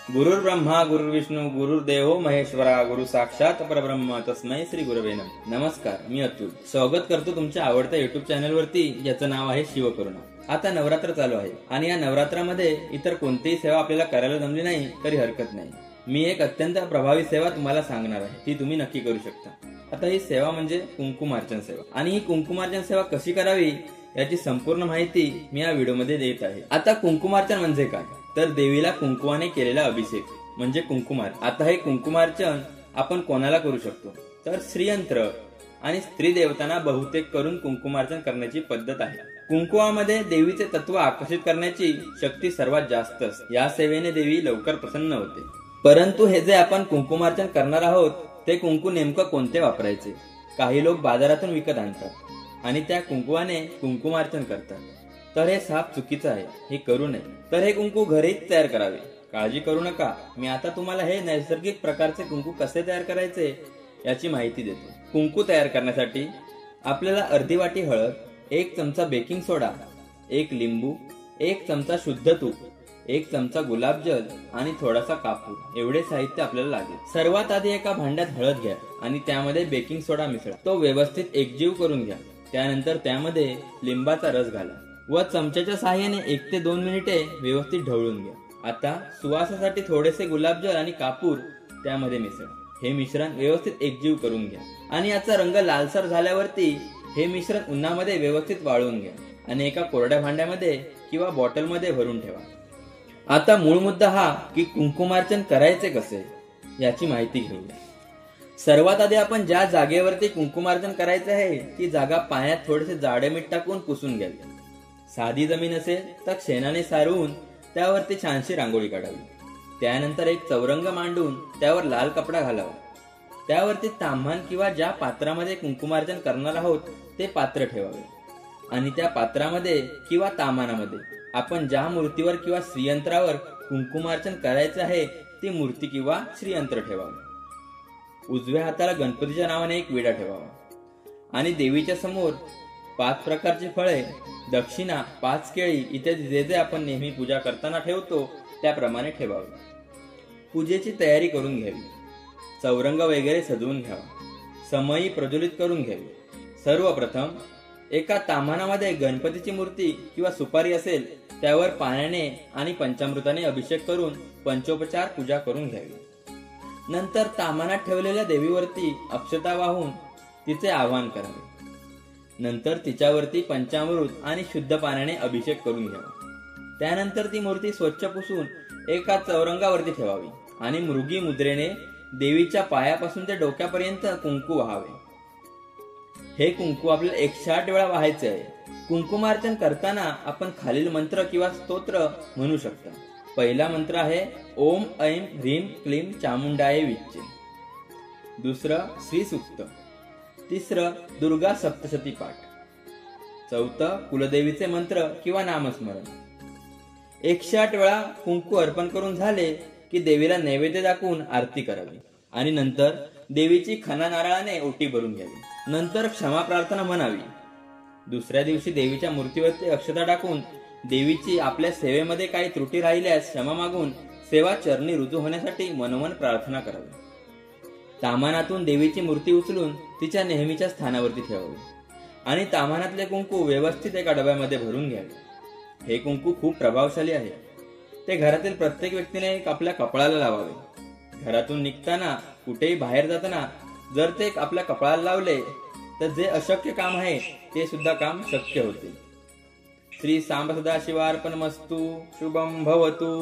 गुरुर्ब्रह्मा गुरुर्विष्णू गुरुर्देव महेश्वरा गुरु साक्षात परब्रह्म तस्मै श्री गुरवे नमः। नमस्कार, मी अतुल स्वागत करतो तुमच्या आवडत्या युट्यूब चॅनल वरती, ज्याचं नाव आहे शिवकरुणा। आता नवरात्र चालू आहे आणि या नवरात्रामध्ये इतर कोणतीही सेवा आपल्याला करायला जमली नाही तरी हरकत नाही। मी एक अत्यंत प्रभावी सेवा तुम्हाला सांगणार आहे, ती तुम्ही नक्की करू शकता। आता ही सेवा म्हणजे कुंकुमार्चन सेवा, आणि ही कुंकुमार्चन सेवा कशी करावी याची संपूर्ण माहिती मी या व्हिडिओमध्ये देत आहे। आता कुंकुमार्चन म्हणजे काय, तर देवीला कुंकुवाने केलेला अभिषेक म्हणजे कुंकुमार्चन। आता हे कुंकुमार्चन आपण कोणाला करू शकतो, तर श्रीयंत्र आणि स्त्री देवतांना बहुतेक करून कुंकुमार्चन करण्याची पद्धत आहे। कुंकुवामध्ये देवीचे तत्व आकर्षित करण्याची शक्ती सर्वात जास्त असते। या सेवेने देवी लवकर प्रसन्न होते। परंतु हे जे आपण कुंकुमार्चन करणार आहोत ते कुंकू नेमकं कोणते वापरायचे, काही लोक बाजारातून विकत आणतात आणि त्या कुंकुवाने कुंकुमार्चन करतात, तर हे साफ चुकीचं आहे, हे करू नये। तर हे कुंकू घरीच तयार करावे, काळजी करू नका। मी आता तुम्हाला हे नैसर्गिक प्रकारचे कुंकू कसे तयार करायचे याची माहिती देतो। कुंकू तयार करण्यासाठी आपल्याला अर्धी वाटी हळद, 1 चमचा बेकिंग सोडा, 1 लिंबू, 1 चमचा शुद्ध तूप, 1 चमचा गुलाबजल आणि थोडासा कापूर एवढे साहित्य आपल्याला लागेल। सर्वात आधी एका भांड्यात हळद घ्या आणि त्यामध्ये बेकिंग सोडा मिसळा, तो व्यवस्थित एकजीव करून घ्या। त्यानंतर त्यामध्ये लिंबाचा रस घाला व चमच्याच्या साहाय्याने 1 ते 2 मिनिटे व्यवस्थित ढवळून घ्या। आता सुवासासाठी थोडेसे गुलाबजल आणि कापूर त्यामध्ये मिसळा। हे मिश्रण व्यवस्थित एकजीव करून घ्या आणि याचा रंग लालसर झाल्यावरती हे मिश्रण उन्हामध्ये व्यवस्थित वाळवून घ्या आणि एका कोरड्या भांड्यामध्ये किंवा बॉटलमध्ये भरून ठेवा। आता मूळ मुद्दा हा की कुंकुमार्चन करायचे कसे याची माहिती घेऊया। सर्वात आधी आपण ज्या जागेवरती कुंकुमार्चन करायचे आहे ती जागा पाण्यात थोडेसे जाडे मीठ टाकून पुसून घ्यावी। साधी जमीन असेल तर शेणाने सारवून त्यावरती छानशी रांगोळी काढावी। त्यानंतर एक चौरंग मांडून त्यावर लाल कपडा घालावा। त्यावरती ताम्हाण किंवा ज्या पात्रामध्ये कुंकुमार्चन करणार आहोत ते पात्र ठेवावे आणि त्या पात्रामध्ये किंवा ताम्हाणामध्ये आपण ज्या मूर्तीवर किंवा श्रीयंत्रावर कुंकुमार्चन करायचे आहे ती मूर्ती किंवा श्रीयंत्र ठेवावे। उजव्या हाताला गणपतीच्या नावाने एक विडा ठेवावा आणि देवीच्या समोर 5 प्रकारची फळे, दक्षिणा, 5 केळी इत्यादी जे जे आपण नेहमी पूजा करताना ठेवतो त्याप्रमाणे ठेवावे। पूजेची तयारी करून घ्यावी, चौरंग वगैरे सजवून घ्यावा, समई प्रज्वलित करून घ्यावी। सर्वप्रथम एका ताम्हाणामध्ये गणपतीची मूर्ती किंवा सुपारी असेल त्यावर पाण्याने आणि पंचामृताने अभिषेक करून पंचोपचार पूजा करून घ्यावी। नंतर ताम्हाणात ठेवलेल्या देवीवरती अक्षता वाहून तिचे आवाहन करावे। नंतर तिच्यावरती पंचामृत आणि शुद्ध पाण्याने अभिषेक करून घ्यावा। त्यानंतर ती मूर्ती स्वच्छ पुसून एका चौरंगावरती ठेवावी आणि मृगी मुद्रेने देवीच्या पायापासून ते डोक्यापर्यंत कुंकू व्हावे। हे कुंकू आपल्याला 108 वेळा व्हायचे आहे। कुंकुमार्चन करताना आपण खालील मंत्र किंवा स्तोत्र म्हणू शकता। पहिला मंत्र आहे ओम ऐं ह्रीं क्लीं चामुंडाय विच्चे। दुसरं श्री सूक्त। तिसरं दुर्गा सप्तशती पाठ। चौथं कुलदेवीचे मंत्र किंवा नामस्मरण। 108 वेळा कुंकू अर्पण करून झाले की देवीला नैवेद्य दाखवून आरती करावी आणि नंतर देवीची खणा नारळाने ओटी भरून घ्यावी। नंतर क्षमा प्रार्थना म्हणावी। दुसऱ्या दिवशी देवीच्या मूर्तीवरती अक्षता टाकून देवीची आपल्या सेवेमध्ये काही त्रुटी राहिल्यास क्षमा मागून सेवा चरणी रुजू होण्यासाठी मनोमन प्रार्थना करावी। ताम्हाणातून देवीची मूर्ती उचलून तिच्या नेहमीच्या स्थानावरती ठेवावी आणि ताम्हाणातले कुंकू व्यवस्थित एका डब्यामध्ये भरून घ्यावे। हे कुंकू खूप प्रभावशाली आहे, ते घरातील प्रत्येक व्यक्तीने आपल्या कपाळाला लावावे। घरातून निघताना कुठेही बाहेर जाताना जर ते आपल्या कपाळाला लावले तर जे अशक्य काम आहे ते सुद्धा काम शक्य होते। श्री सांब सदाशिवार्पणमस्तु। शुभम भवतु।